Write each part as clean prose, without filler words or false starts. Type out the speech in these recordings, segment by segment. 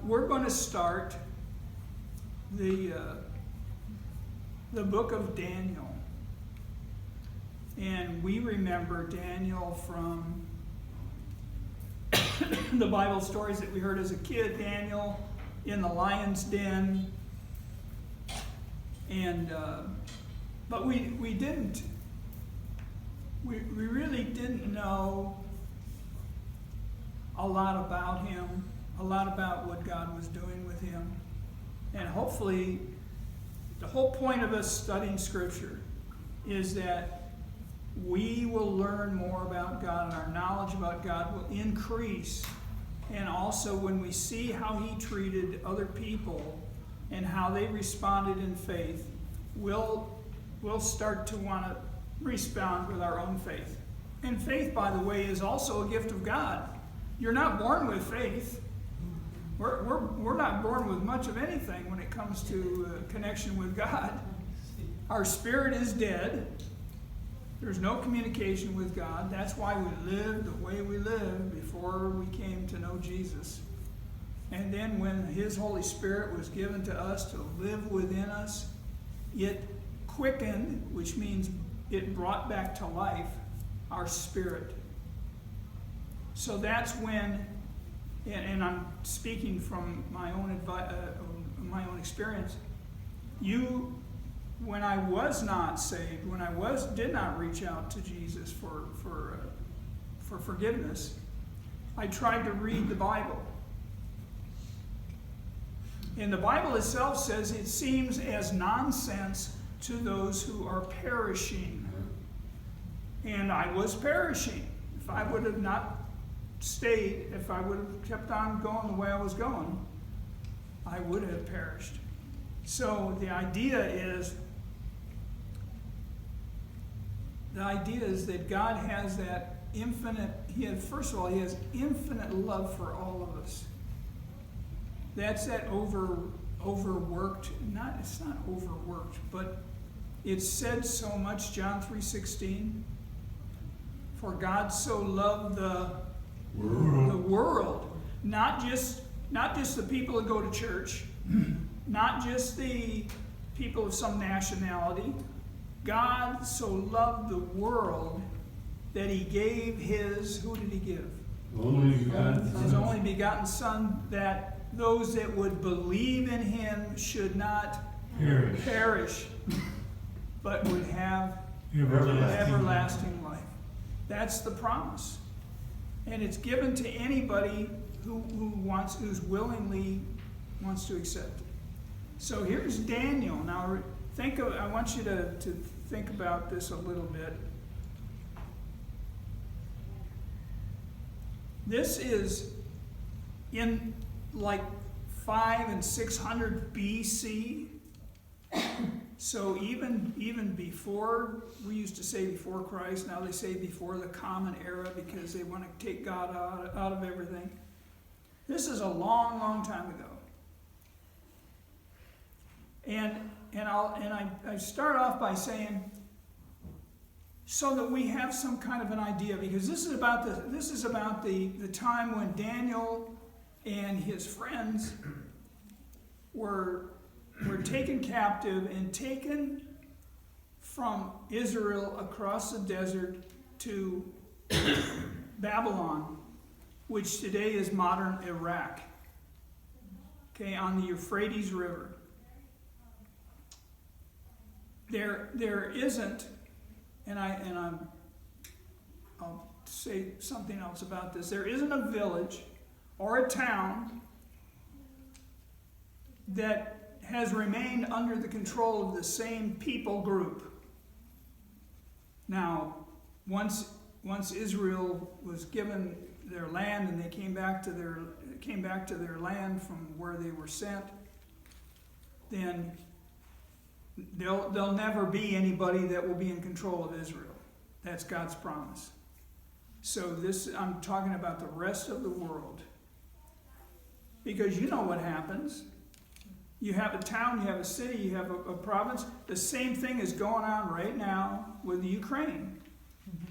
We're going to start the book of Daniel. And we remember Daniel from the Bible stories that we heard as a kid. Daniel in the lion's den. And but we really didn't know a lot about him, a lot about what God was doing with him. And hopefully, the whole point of us studying Scripture is that we will learn more about God, and our knowledge about God will increase. And also, when we see how he treated other people and how they responded in faith, we'll start to want to respond with our own faith. And faith, by the way, is also a gift of God. You're not born with faith. We're not born with much of anything when it comes to connection with God. Our spirit is dead. There's no communication with God. That's why we live the way we lived before we came to know Jesus. And then when his Holy Spirit was given to us to live within us, it quickened, which means it brought back to life our spirit. So that's when, and I'm speaking from my own experience. When I was not saved, when I did not reach out to Jesus for forgiveness, I tried to read the Bible. And the Bible itself says it seems as nonsense to those who are perishing. And I was perishing. If I would have not stayed, if I would have kept on going the way I was going, I would have perished. So the idea is that God has that infinite, first of all, he has infinite love for all of us. That's that overworked, it's not overworked, but it's said so much, John 3:16. For God so loved the world, not just the people that go to church, not just the people of some nationality. God so loved the world that he gave who did he give? His only begotten Son, that those that would believe in him should not perish, but would have everlasting life. That's the promise. And it's given to anybody who's willingly wants to accept it. So here's Daniel. Now I want you to think about this a little bit. This is in like 500 and 600 BC. So even before, we used to say before Christ, now they say before the Common Era because they want to take God out of everything. This is a long, long time ago. And I start off by saying, so that we have some kind of an idea, because this is about the time when Daniel and his friends were taken captive and taken from Israel across the desert to Babylon, which today is modern Iraq, okay, on the Euphrates River. There isn't, and I'll say something else about this. There isn't a village or a town that has remained under the control of the same people group. Now, once Israel was given their land and they came back to their land from where they were sent, then there'll never be anybody that will be in control of Israel. That's God's promise. So I'm talking about the rest of the world. Because you know what happens. You have a town, you have a city, you have a province. The same thing is going on right now with Ukraine.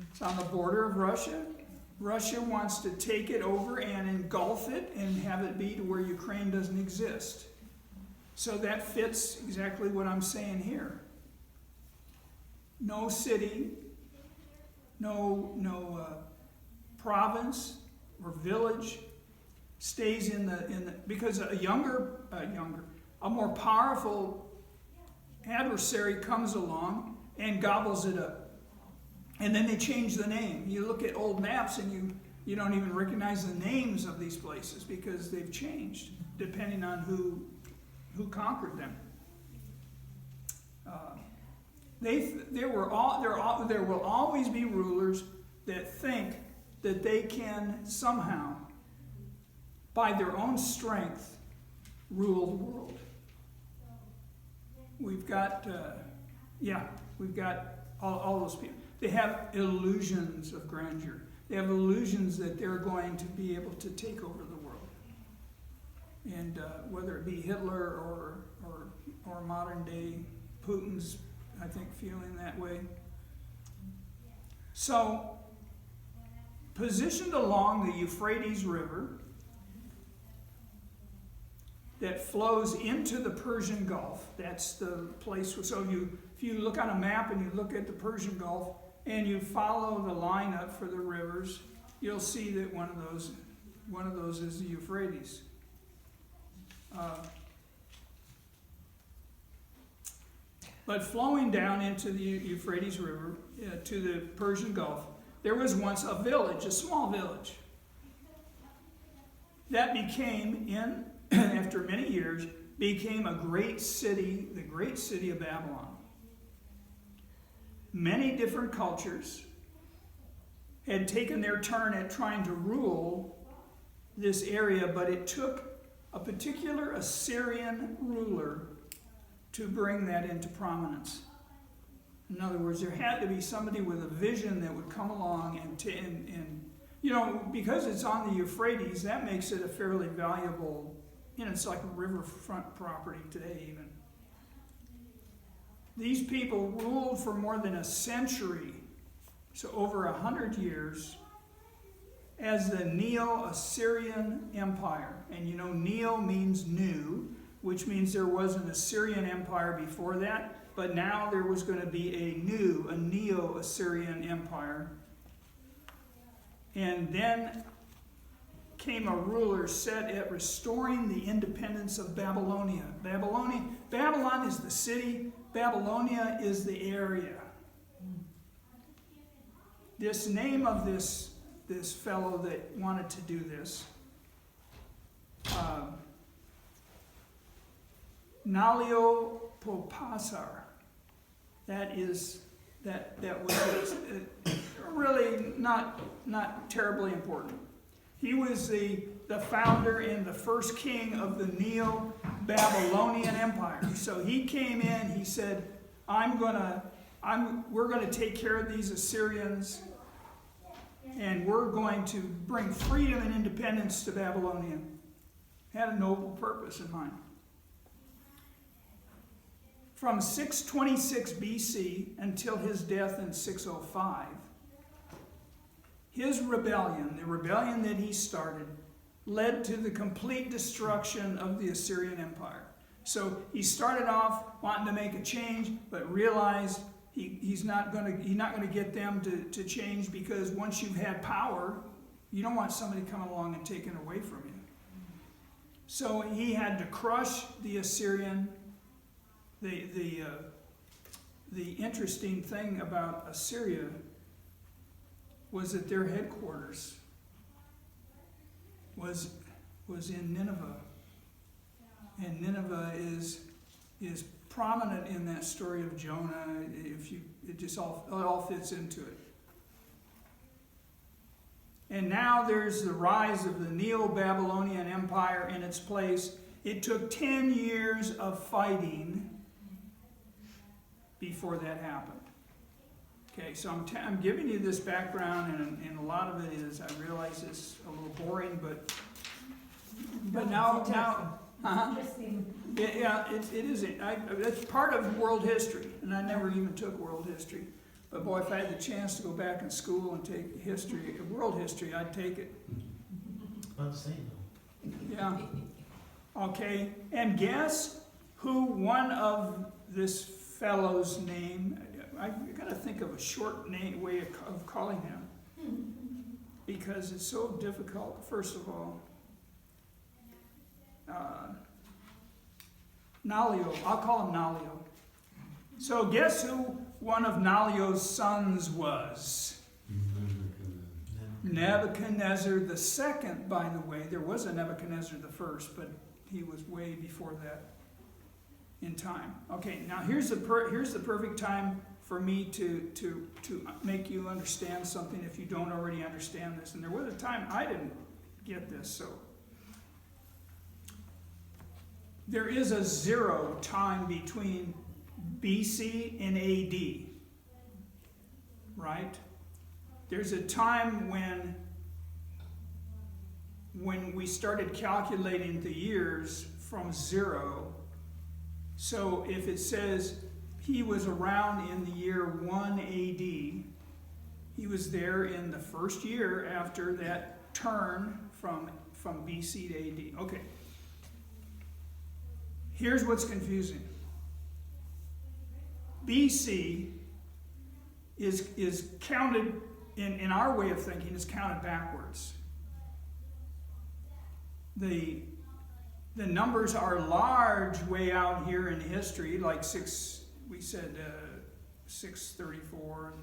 It's on the border of Russia. Russia wants to take it over and engulf it and have it be to where Ukraine doesn't exist. So that fits exactly what I'm saying here. No city, no province or village stays in the because a more powerful adversary comes along and gobbles it up. And then they change the name. You look at old maps and you don't even recognize the names of these places because they've changed depending on who conquered them. There will always be rulers that think that they can somehow, by their own strength, rule the world. We've got all those people. They have illusions of grandeur. They have illusions that they're going to be able to take over the world. And whether it be Hitler or modern day Putin's, I think, feeling that way. So, positioned along the Euphrates River that flows into the Persian Gulf, that's the place. So if you look on a map and you look at the Persian Gulf and you follow the lineup for the rivers, you'll see that one of those is the Euphrates. But flowing down into the Euphrates River to the Persian Gulf, there was once a village, a small village, that became, after many years, became a great city, the great city of Babylon. Many different cultures had taken their turn at trying to rule this area, but it took a particular Assyrian ruler to bring that into prominence. In other words, there had to be somebody with a vision that would come along and because it's on the Euphrates, that makes it a fairly valuable, it's like a riverfront property today even. These people ruled for more than a century, so over 100 years, as the Neo-Assyrian Empire. And Neo means new, which means there was an Assyrian Empire before that, but now there was going to be a Neo-Assyrian Empire. And then came a ruler set at restoring the independence of Babylonia. Babylon is the city. Babylonia is the area. This name of this fellow that wanted to do this, Nabopolassar. That was really not terribly important. He was the founder and the first king of the Neo-Babylonian Empire. So he came in, he said, we're gonna take care of these Assyrians, and we're going to bring freedom and independence to Babylonia. Had a noble purpose in mind. From 626 BC until his death in 605, his rebellion, the rebellion that he started, led to the complete destruction of the Assyrian Empire. So he started off wanting to make a change, but realized he's not going to get them to change, because once you've had power, you don't want somebody coming along and taking it away from you. So he had to crush the Assyrian. The interesting thing about Assyria was that their headquarters was in Nineveh, and Nineveh is prominent in that story of Jonah. It all fits into it. And now there's the rise of the Neo-Babylonian Empire in its place. It took 10 years of fighting before that happened. Okay, so I'm giving you this background, and a lot of it is, I realize it's a little boring, but now, it isn't. It's part of world history, and I never even took world history. But boy, if I had the chance to go back in school and take history, world history, I'd take it. About the same though. Yeah. Okay, and guess who one of this fellow's name, I gotta think of a short name way of calling him, because it's so difficult. First of all, Nalio, I'll call him Nalio. So guess who one of Nalio's sons was? Nebuchadnezzar the second, by the way. There was a Nebuchadnezzar the first, but he was way before that in time. Okay, now here's the perfect time for me to make you understand something if you don't already understand this. And there was a time I didn't get this, so. There is a zero time between BC and AD, right? There's a time when we started calculating the years from zero. So if it says he was around in the year 1 AD, he was there in the first year after that turn from BC to AD. Okay. Here's what's confusing. BC is counted, in our way of thinking, is counted backwards. The numbers are large way out here in history, like 634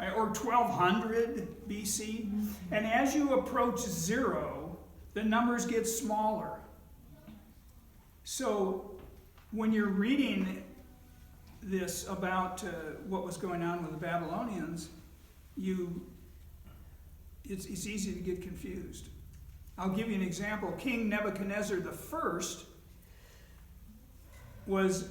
or 1200 BC. And as you approach zero, the numbers get smaller. So when you're reading this about what was going on with the Babylonians, it's easy to get confused. I'll give you an example. King Nebuchadnezzar the first was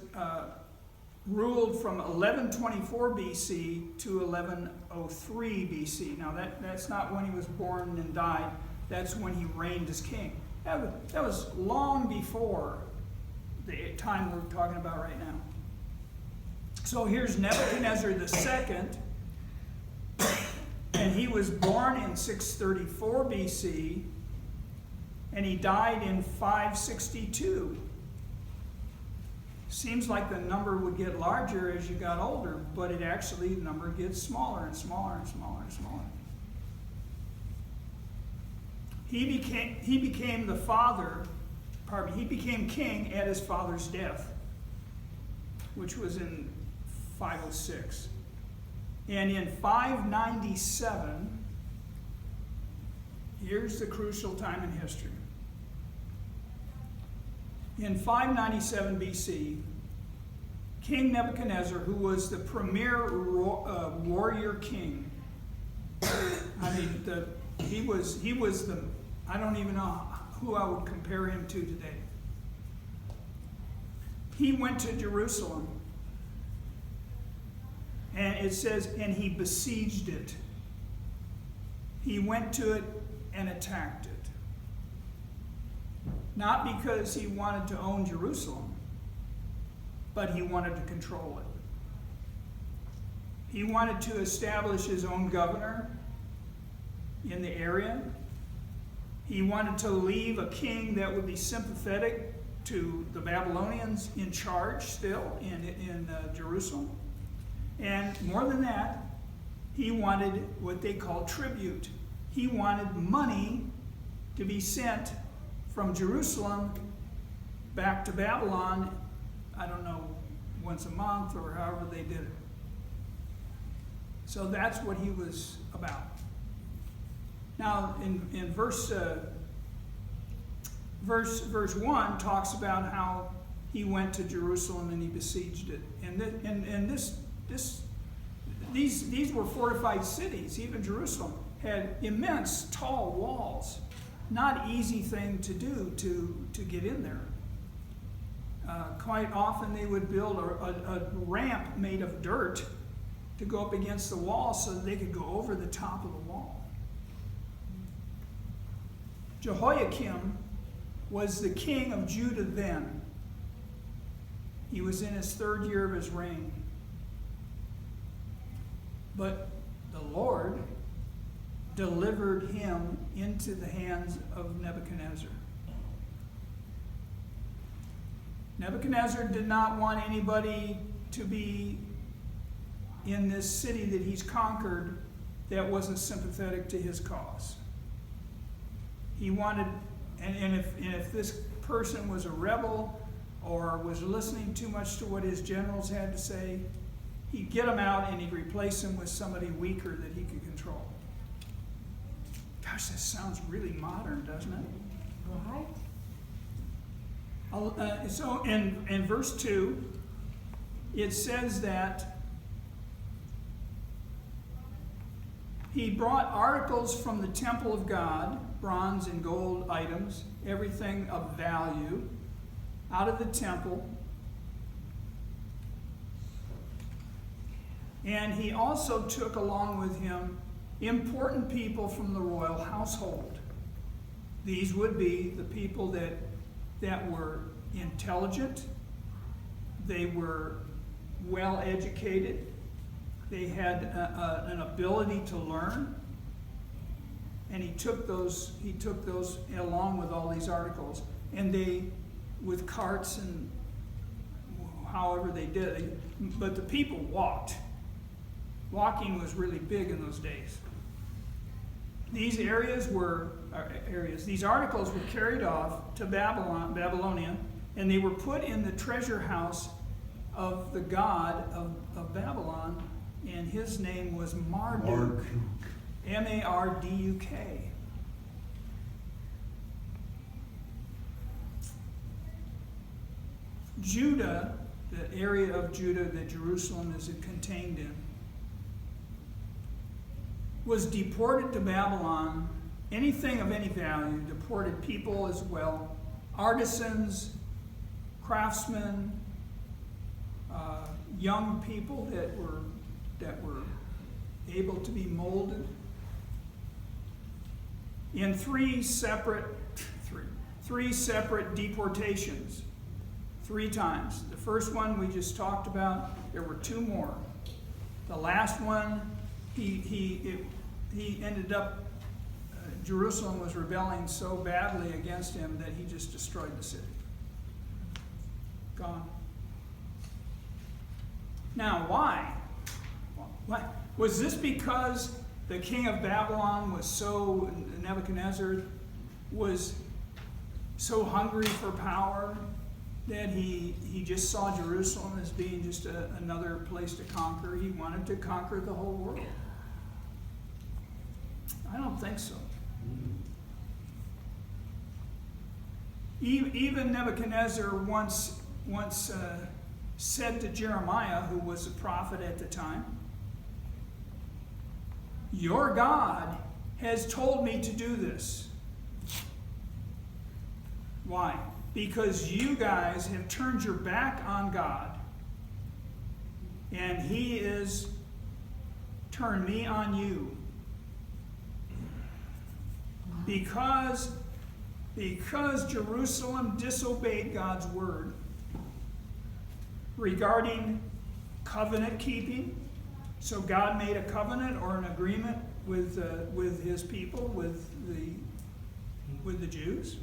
ruled from 1124 BC to 1103 BC. Now that's not when he was born and died. That's when he reigned as king. That was long before the time we're talking about right now. So here's Nebuchadnezzar the second, and he was born in 634 BC, and he died in 562. Seems like the number would get larger as you got older, but the number gets smaller and smaller and smaller and smaller. He became king at his father's death, which was in 506. And in 597, here's the crucial time in history. In 597 BC, King Nebuchadnezzar, who was the premier warrior king, I mean, he was the, I don't even know who I would compare him to today. He went to Jerusalem, and it says, and he besieged it. He went to it and attacked it. Not because he wanted to own Jerusalem, but he wanted to control it. He wanted to establish his own governor in the area. He wanted to leave a king that would be sympathetic to the Babylonians in charge still in Jerusalem. And more than that, he wanted what they call tribute. He wanted money to be sent from Jerusalem back to Babylon, I don't know, once a month or however they did it. So that's what he was about. Now, in verse 1 talks about how he went to Jerusalem and he besieged it. And these were fortified cities. Even Jerusalem had immense, tall walls. Not easy thing to do to get in there. Quite often they would build a ramp made of dirt to go up against the wall so that they could go over the top of the wall. Jehoiakim was the king of Judah then. He was in his third year of his reign. But the Lord delivered him into the hands of Nebuchadnezzar. Nebuchadnezzar did not want anybody to be in this city that he's conquered that wasn't sympathetic to his cause. He wanted, and if this person was a rebel or was listening too much to what his generals had to say, he'd get him out and he'd replace him with somebody weaker that he could control. Gosh, this sounds really modern, doesn't it? Right. So in verse 2, it says that he brought articles from the temple of God, bronze and gold items, everything of value, out of the temple. And he also took along with him important people from the royal household. These would be the people that were intelligent, they were well educated, they had an ability to learn, and he took those along with all these articles, and they, with carts and however they did, but the people walked. Walking was really big in those days. These these articles were carried off to Babylonia, and they were put in the treasure house of the god of Babylon, and his name was Marduk. M-A-R-D-U-K. Judah, the area of Judah that Jerusalem is contained in, was deported to Babylon. Anything of any value, deported people as well, artisans, craftsmen, young people that were able to be molded. In three separate deportations, 3 times. The first one we just talked about. There were 2 more. The last one, he ended up. Jerusalem was rebelling so badly against him that he just destroyed the city. Gone. Now, why? Was this because the king of Babylon Nebuchadnezzar was so hungry for power that he just saw Jerusalem as being just another place to conquer? He wanted to conquer the whole world. I don't think so. Even Nebuchadnezzar once said to Jeremiah, who was a prophet at the time, "Your God has told me to do this." Why? Because you guys have turned your back on God, and He is turned me on you. Because Jerusalem disobeyed God's word regarding covenant keeping. So God made a covenant or an agreement with His people, with the Jews,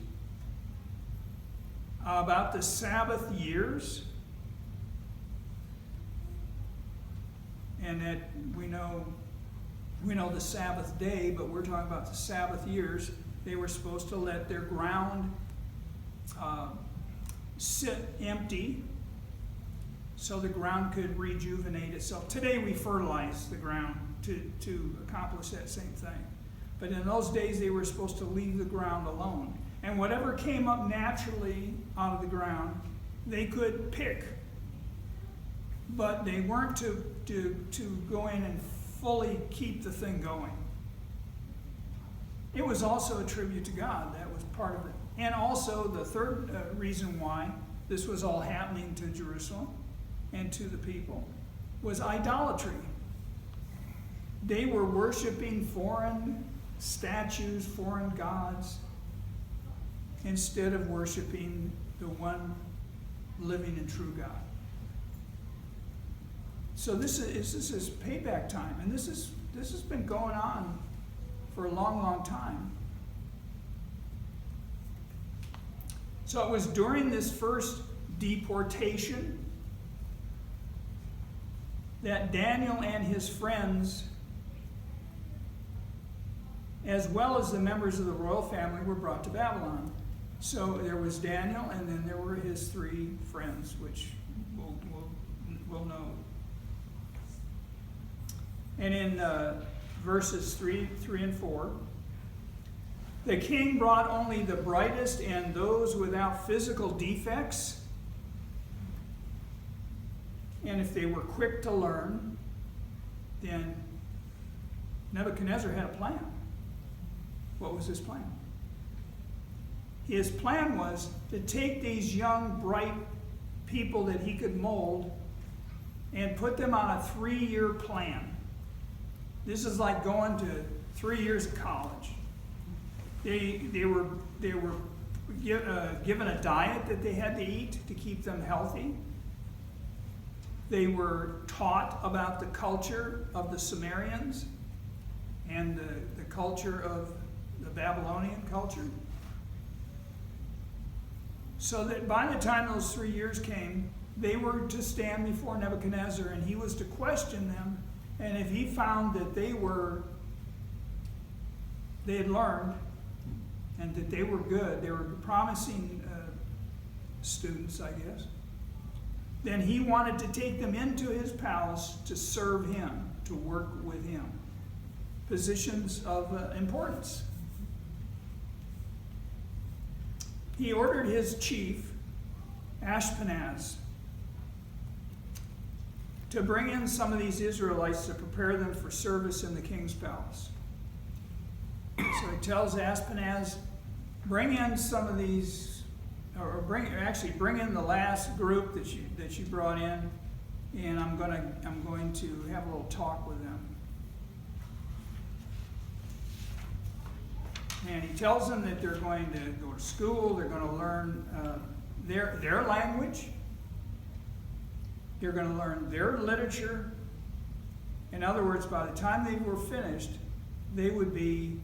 about the Sabbath years, and that we know the Sabbath day, but we're talking about the Sabbath years. They were supposed to let their ground sit empty so the ground could rejuvenate itself. Today we fertilize the ground to accomplish that same thing. But in those days they were supposed to leave the ground alone. And whatever came up naturally out of the ground, they could pick. But they weren't to go in and fully keep the thing going. It was also a tribute to God. That was part of it. And also the third reason why this was all happening to Jerusalem and to the people was idolatry. They were worshiping foreign statues, foreign gods, instead of worshiping the one living and true God. So this is payback time, and this has been going on for a long, long time. So it was during this first deportation that Daniel and his friends, as well as the members of the royal family, were brought to Babylon. So there was Daniel, and then there were his 3 friends, which we'll know. And in verses 3 and 4, the king brought only the brightest and those without physical defects. And if they were quick to learn, then Nebuchadnezzar had a plan. What was his plan? His plan was to take these young, bright people that he could mold and put them on a 3-year plan. This is like going to 3 years of college. They were given a diet that they had to eat to keep them healthy. They were taught about the culture of the Sumerians and the culture of the Babylonian culture. So that by the time those 3 years came, they were to stand before Nebuchadnezzar, and he was to question them. And if he found that they had learned and that they were good, they were promising students, I guess, then he wanted to take them into his palace to serve him, to work with him. Positions of importance. He ordered his chief, Ashpenaz, to bring in some of these Israelites to prepare them for service in the king's palace. So he tells Ashpenaz, bring in some of these, or bring in the last group that you brought in, and I'm going to have a little talk with them. And he tells them that they're going to go to school, they're going to learn their language, they're going to learn their literature. In other words, by the time they were finished, they would be,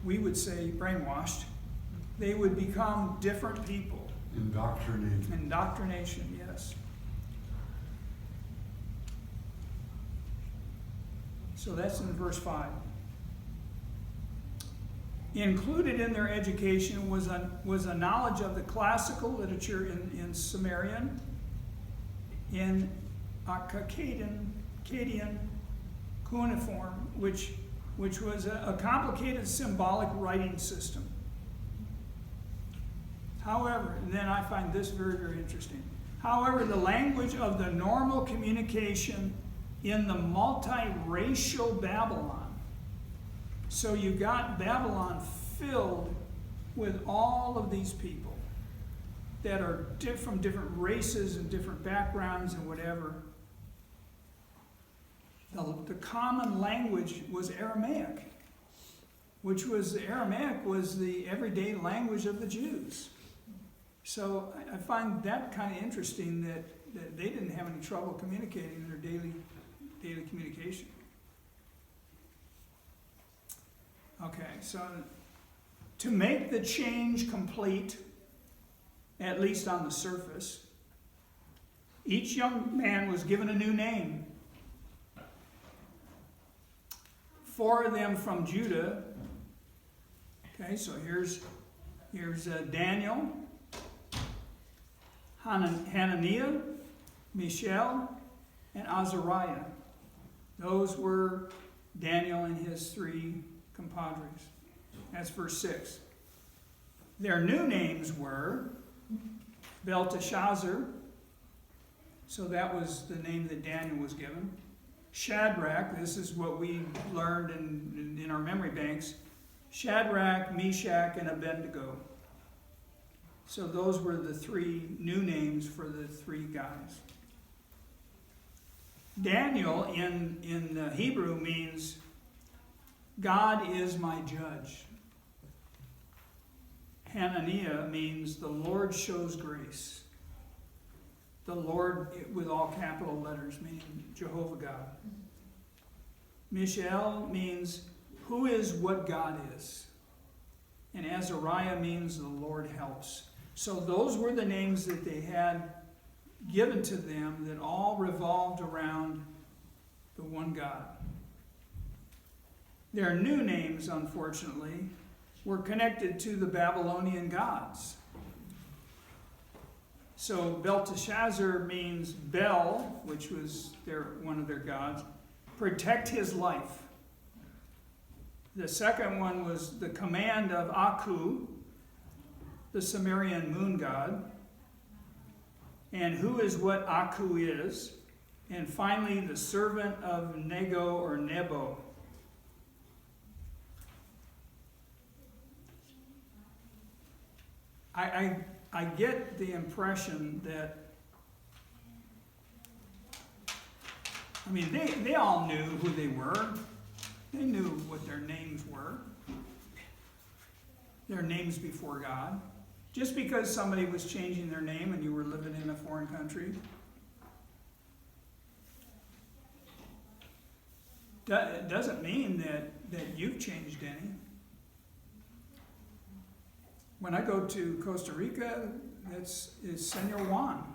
we would say, brainwashed. They would become different people. Indoctrinated. Indoctrination, yes. So that's in verse 5. Included in their education was a knowledge of the classical literature in Sumerian, in Akkadian cuneiform, which was a complicated symbolic writing system. However, and then I find this very, very interesting. However, the language of the normal communication in the multiracial Babylon. So you got Babylon filled with all of these people that are from different races and different backgrounds and whatever. The common language was Aramaic, Aramaic was the everyday language of the Jews. So I find that kind of interesting that they didn't have any trouble communicating in their daily communication. Okay, so to make the change complete, at least on the surface, each young man was given a new name. 4 of them from Judah. Okay, so here's Daniel, Hananiah, Mishael, and Azariah. Those were Daniel and his 3 compadres. That's verse 6. Their new names were Belteshazzar, so that was the name that Daniel was given. Shadrach, this is what we learned in our memory banks. Shadrach, Meshach, and Abednego. So those were the 3 new names for the 3 guys. Daniel in Hebrew means God is my judge. Hananiah means the Lord shows grace. the Lord with all capital letters, meaning Jehovah God. Mishael means who is what God is. And Azariah means the Lord helps. So those were the names that they had given to them that all revolved around the one God. Their new names, unfortunately, were connected to the Babylonian gods. So Belteshazzar means Bel, which was one of their gods, protect his life. The second one was the command of Aku, the Sumerian moon god, and who is what Aku is. And finally, the servant of Nego or Nebo. I get the impression that, I mean, they all knew who they were. They knew what their names were. Their names before God. Just because somebody was changing their name and you were living in a foreign country, doesn't mean that you've changed any. When I go to Costa Rica, it's Senor Juan.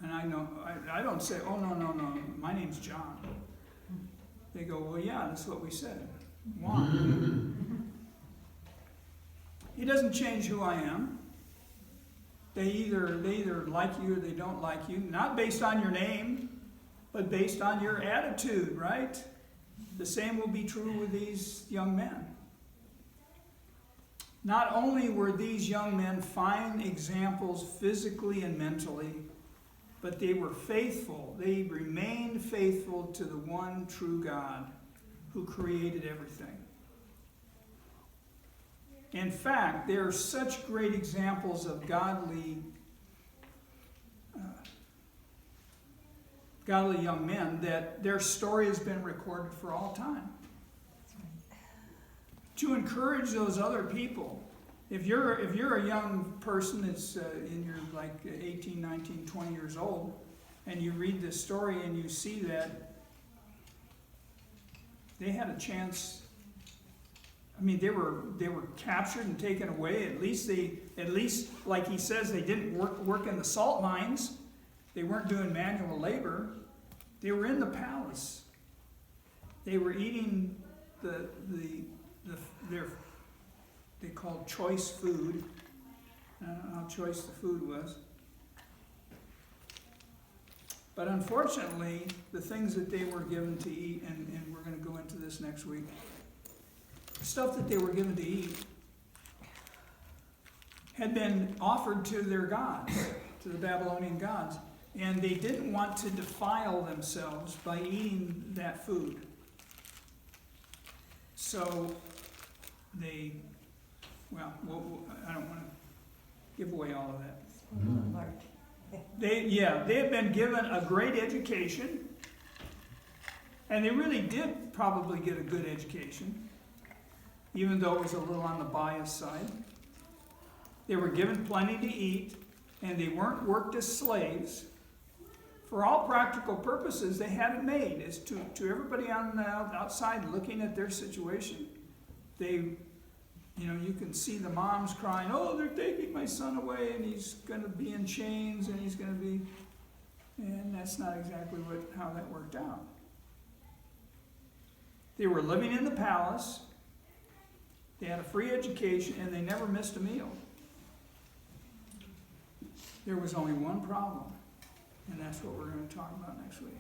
And I don't say, oh, no, my name's John. They go, well, yeah, that's what we said. Juan. He doesn't change who I am. They either like you or they don't like you. Not based on your name, but based on your attitude, right? The same will be true with these young men. Not only were these young men fine examples physically and mentally, but they were faithful. They remained faithful to the one true God who created everything. In fact, they are such great examples of godly young men that their story has been recorded for all time. To encourage those other people. If you're a young person that's in your like 18, 19, 20 years old, and you read this story and you see that they had a chance. I mean, they were captured and taken away. At least like he says, they didn't work in the salt mines. They weren't doing manual labor. They were in the palace. They were eating they called choice food. I don't know how choice the food was. But unfortunately, the things that they were given to eat, and we're going to go into this next week, stuff that they were given to eat had been offered to their gods, to the Babylonian gods. And they didn't want to defile themselves by eating that food. So I don't want to give away all of that. They had been given a great education, and they really did probably get a good education, even though it was a little on the biased side. They were given plenty to eat, and they weren't worked as slaves. For all practical purposes, they had it made. As to everybody on the outside looking at their situation, you can see the moms crying, oh, they're taking my son away, and he's going to be in chains, and he's going to be... And that's not exactly how that worked out. They were living in the palace, they had a free education, and they never missed a meal. There was only one problem, and that's what we're going to talk about next week.